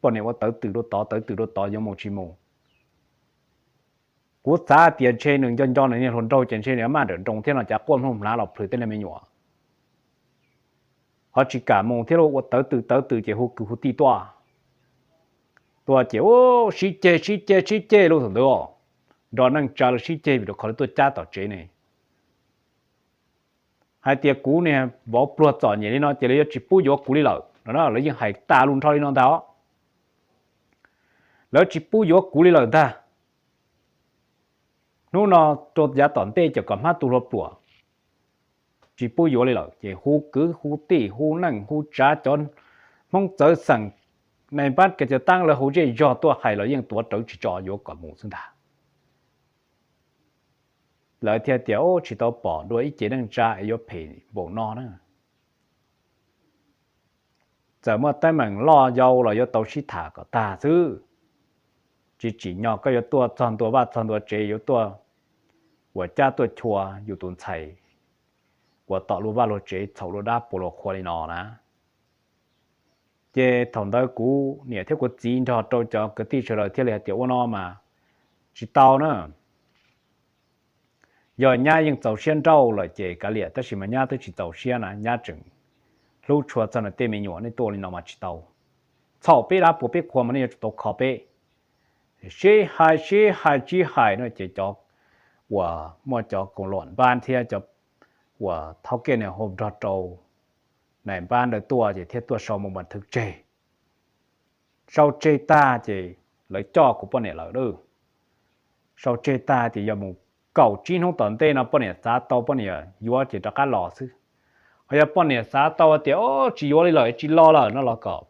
[SPEAKER 1] bọn này tôi từ đó tỏ giống một chim mổ cú xã tiền trên đường cho này hồn trâu trên này mà được trồng thế nào chả quan không lá lọc thử tên này mấy nhỏ họ chỉ cả mong thế đâu tôi từ chỉ hô cứ hô ti toaตัวเจ้าชี้เจรู้สึกตัวดอนนั่งจ่าชี้เจวิโดขอตัวจ้าต่อเจเนี่ยให้เตี้ยกูเนี่ยบอกปลดจอดอย่างนี้เนาะเจเลยจิปูยกกูนี่เหรอแล้วแล้วยังให้ตาลุนทอนี่น้องเท้าแล้วจิปูยกกูนี่เหรอท่านู่นเนาะตัวยาตอนเต้จะกับมาตัวรบปัวจิปูยกเลยเหรอเจ้าหูกือหูตีหูนั่งหูจ้าจนมองเจอสั่งในบ้านก็จะตั้งแล้วหูเจยอตัวไข่แล้วยังตัวเจ้าจิจอยกกับหมูซึ่งตาแล้วเที่ยวจิตเอาปอด้วยเจดังจ้าไอยเพย์โบนอนะจะเมื่อแต่เหมือนล่อยาวเรายตัวชิถาก็ตาซื้อจียอก็ยตัวจอนตัวบ้าจอนตัวเจยตัวหัวจ้าตัวชัวอยู่ตุนไข่我到路吧路这走路大不路快的孬呢。这同到古你听过金朝到叫个地出来听来掉我孬嘛，是到呢。giờ nhà những tàu xe trâu là chỉ cả liệt, tất mà nhà tôi chỉ tàu xe này nhà chừng lúc chùa cho nó tên mình nhỏ nên tôi lên nó mà chỉ tàu, sau bé đã bố bé qua mà nên tàu khó bé, xe hai chi hai nó chỉ cho, và mua cho cùng loạn ban theo cho, và tháo kia này hôm đó trâu, này ban đời tua chỉ theo tua sau một bản thực chế, sau chế ta chỉ lấy cho của bọn này là được, sau chế ta thì giờ một cầu chín không tận tê nó bọn này giá tàu bọn này yếu chỉ cho cá lò chứ, hay là bọn này giá tàu thì chỉ yếu lại chỉ lo là nó lo cọp,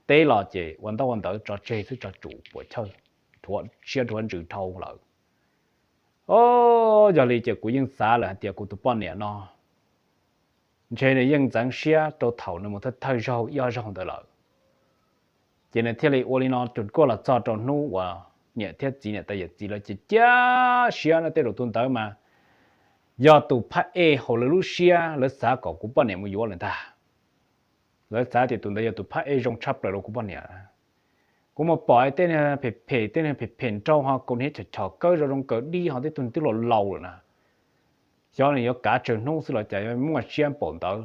[SPEAKER 1] tê lò chỉวันtới cho chơi chứ cho chủ buổi chơi, thuận chữ thâu lại, giờ này chỉ của những giá là tiền của tụi bọn này nó, chơi này những dạng xe đồ thầu nó một thời gian yếu trong đời lại, chỉ nên thiết lập ổn nó chuẩn qua là cho trong nô và nhẹ thiết chỉ nhẹ tay chỉ là chỉ giá xe nó tới đầu tuần tới mà do tụ phát hồ là lúc xe lấy giá của bọn này mới vô lên ta lấy giá thì tuần tới giờ tụ phát trong chấp lại của bọn này cũng một bỏi tên này phê tên này phê trâu họ cũng hết chở cơ rồi trong cỡ đi họ tới tuần tới lâu rồi nè do này có cả trường nông sự là chạy muốn mà xe bổn tới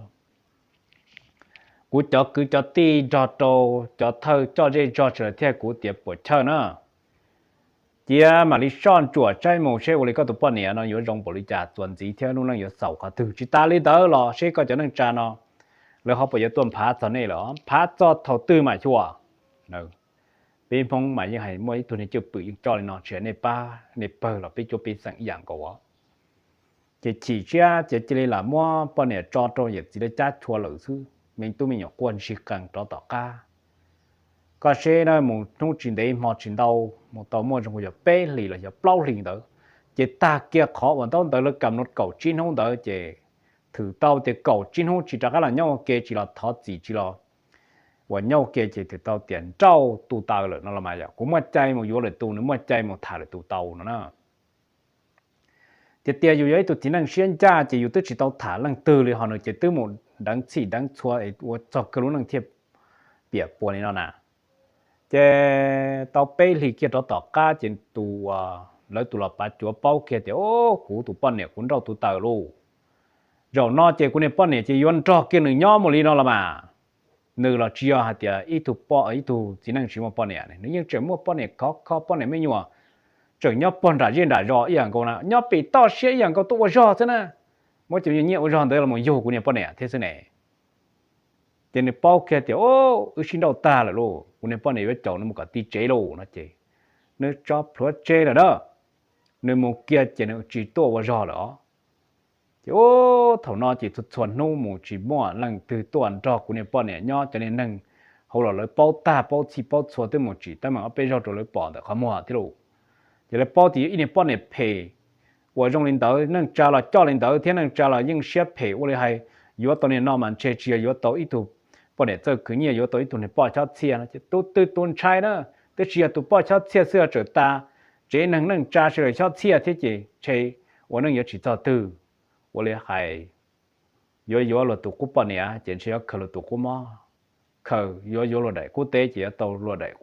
[SPEAKER 1] của cho cứ cho ti cho trâu cho thơ cho dây cho trở theo của tiệp của chơi nữa chỉ mà đi son chùa trái mồ xe của có tụi bọn này nó có rong bộ đi trả tuần gì theo nó có sầu cả từ chỉ ta lấy đỡ lo xe có cho nó trả nó rồi họ bây giờ tuần phá cho này đó phá cho thầu tư mà chùa nữa bên phong mà như hay mỗi tuần này chưa bự cho nó chuyện này bơ là biết cho biết sẵn dạng của chỉ là mua bọn này cho việc chỉ để trả chùa lỡ chứ mình tụi mình nhỏ quân sĩ càng cho tỏ ca có xe nó một trong chuyện đấy một chuyện đâu một tàu mua trong cái bé lì là bao lì đó chỉ ta kia khó mà tao tới là cầm nó cầu chín không đó chỉ thử tao thì cầu chín không chỉ chắc là nhau kia chỉ là thọ chỉ là và nhau kia chỉ thử tao tiền trâu tu tao rồi nó là mà cũng mất chạy một vô là tu nó mất chạy một thả là tu tao nó chỉ tiềnอยู่ấy tụi chỉ năng xuyên cha chỉอยู่tới chỉ tao thả năng từเลยhọ nói chỉ tới một đáng chỉ đáng chua ấy và chọc cái lúc năng thiệp bịa buồn này nó nè tao bé thì kia đó tỏ cá trên tụ lấy tụ là bà chúa bao kia thì cú tụ bọn này cũng đâu tụ tờ luôn rồi nó chơi của này bọn này chỉ yon cho kia nửa nhỏ một ly nó là mà nửa là chia hạt thì ít tụ bỏ ít tụ chỉ năng chỉ một bọn này nếu như chỉ một bọn này khó bọn này mới nhua chỉ nhỏ bọn đã riêng đã rõ ý hàng câu nào nhỏ bị to xe ý hàng câu tụ rõ thế nè mỗi chuyện như nhiều rõ đấy là một yêu của này bọn này thế này thì này bao kia thì xin đầu ta là luôn của này bọn này với chồng nó một cái tí chế luôn nó chế nó cho pro chế là đó nó một kia chỉ nó chỉ to và rõ đó thì thầu nó chỉ thuật chuẩn nó một chỉ mua lần từ tuần cho của này bọn này nhỏ cho nên nâng hậu là lấy bao ta bao chi bao xóa tới một chỉ但mà ở bên trong rồi lấy bỏ được không mua thế luôn thì lấy bao thì này bọn này pay và trong领导能trả了叫领导天能trả了应些赔我哩还有当年那么切切有到一度bọn này giờ cứ nhiều tới tụi này bỏ cho xe nó chứ tôi tuần trai đó tôi chỉ tụi bỏ cho xe xưa trở ta chế năng trả sẽ cho xe thế chứ chế 我能也只找到我哩还有了tụi bọn này chỉ sẽ khởi了tụi mà khởi有了đấy quốc tế chỉ tàu了đấy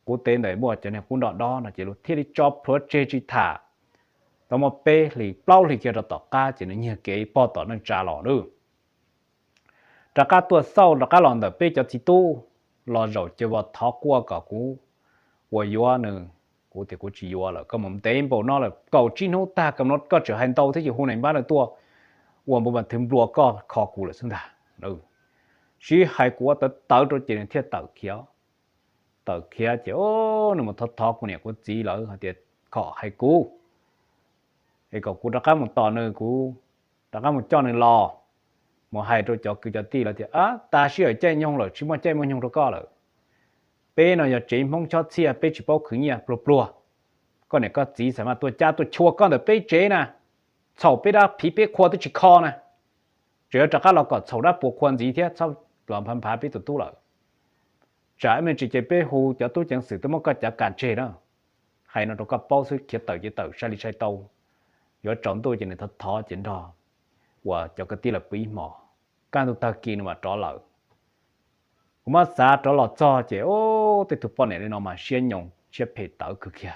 [SPEAKER 1] quốc tế này mua cho nên cũng đó là chỉ là thiết đi job project chỉ thả tao mà bé thì bao thì kia tao cá chỉ là nhiều cái bao tao năng trả lọ nữa trả cá tua sau là cá lòn đó bé cho chỉ tu lò rồi chỉ vào tháo qua cả cú và yếu nữa cú thì cú chỉ yếu là có một tên bộ nó là cầu chín hốt ta cầm nó có trở hành tàu thế thì hôm nay bán được tua và một bản thêm đua có khó cú là xứng đáng ừ chỉ hai cú tao rồi chỉ nên thiết tàu kia chỉ nó một tháo của này cú chỉ là thì khó hai cú cái cú đã cá một tò nữa cú đã cá một cho nên lò một hai rồi cho cứ cho tí là thì ta chỉ ở chơi nhông rồi chỉ mà chơi mà nhông rồi có rồi bé nó giờ chỉ mong cho xe bé chỉ bao khứ nhia plua con này có gì sao mà tôi cha tôi chua con được bé chế nè chậu bé đã phí bé khoa tôi chỉ kho nè chỉ ở trong các lò có chậu đã buộc quan gì thế sao làm phàm phá bé tụt tu rồi trái mình chỉ chơi bé hù cho tôi chẳng xử tôi muốn có chả cản chế đó hay nó có bao sự kia tờ sai tàu giờ chọn tôi chỉ nên thật thò chuyện đó và cho cái tiền là bí mỏ can tụ ta kia mà trả lời cũng mà xã trả lời cho chị ô thì tụi bọn này nó mà xuyên nhung xuyên phê tao cực kia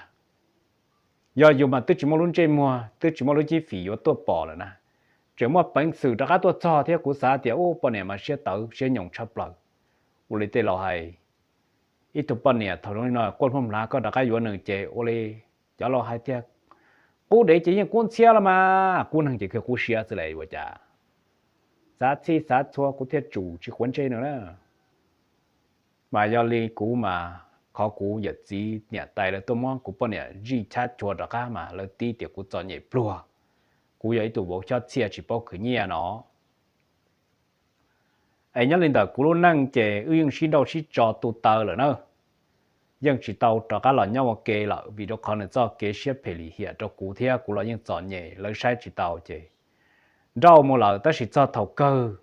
[SPEAKER 1] giờ dù mà tôi chỉ muốn luôn chơi mua tôi chỉ muốn luôn chi phí của tôi bỏ rồi nè chỉ muốn bánh sự đã các tôi cho thế của xã thì ô bọn này mà xuyên tao xuyên nhung chấp lời ô lấy tên là hay ít tụi bọn này thằng nó quân phong lá có đã cái vụ nương chơi ô lấy cho lo hay thế cú để chỉ những quân xe là mà quân hàng chỉ cái cú xe từ này vậy chả giá trị giá chua của thiết chủ chỉ quân chơi nữa đó mà do li cú mà khó cú giật gì nhà tài là tôi mong cú bọn này gì chat chua đó cả mà là tí tiệc cú chọn nhảy plua cú ấy tụ bộ cho xe chỉ bao cứ nhẹ nó ấy nhớ lên đó cú luôn năng chế ương xin đâu xin cho tụ tờ rồi nữa nhưng chỉ tàu cho các loại nhau một kê là vì đó còn là do kê xếp phải lý hiện cho cú theo cú là những chọn nhẹ lấy sai chỉ tàu chế rau một lần ta chỉ cho thầu cơ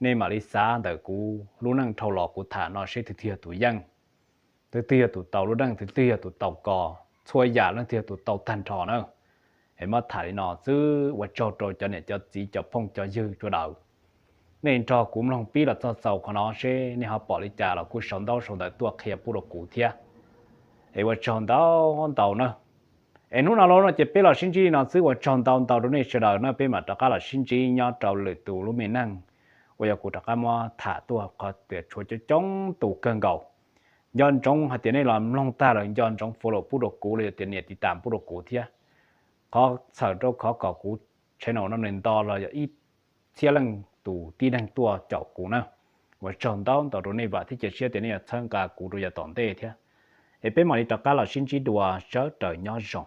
[SPEAKER 1] nên mà đi xa đời cú luôn năng thầu lọ cú thả nó sẽ thực hiện tụi dân thực hiện tụi tàu luôn năng thực hiện tụi tàu cò xuôi giả luôn thực hiện tụi tàu thành trò nữa hệ mà thả đi nó chứ và cho này cho chỉ cho phong cho dư cho đầu nên cho cũng lòng biết là cho sầu của nó sẽ nên họ bỏ đi trả là cú sống đâu sống đời tua kia bù đồ cũ thia hệ và chọn đâu con tàu nữa em lúc nào nó chỉ biết là sinh chi nó xứ và chọn tàu tàu đó này sẽ đời nó biết mà tất cả là sinh chi nhau trâu lưỡi tù lúc mình năng bây giờ cụ tất cả mà thả tua có tuyệt chúa cho chống tù cơn gầu do trong hạt tiền này làm long ta rồi do trong phố đồ bù đồ cũ là tiền này thì tạm bù đồ cũ thia có sở đâu có cỏ cũ channel nó nên to là ít xe lăng tụ ti năng tua chậu cũ nào và chọn tao tao đồ này và thì chỉ xe tiền này thân cả cũ rồi giờ tổn tệ thế. Để bên mà đi tất cả là xin chỉ đùa chớ trời nhỏ rộng.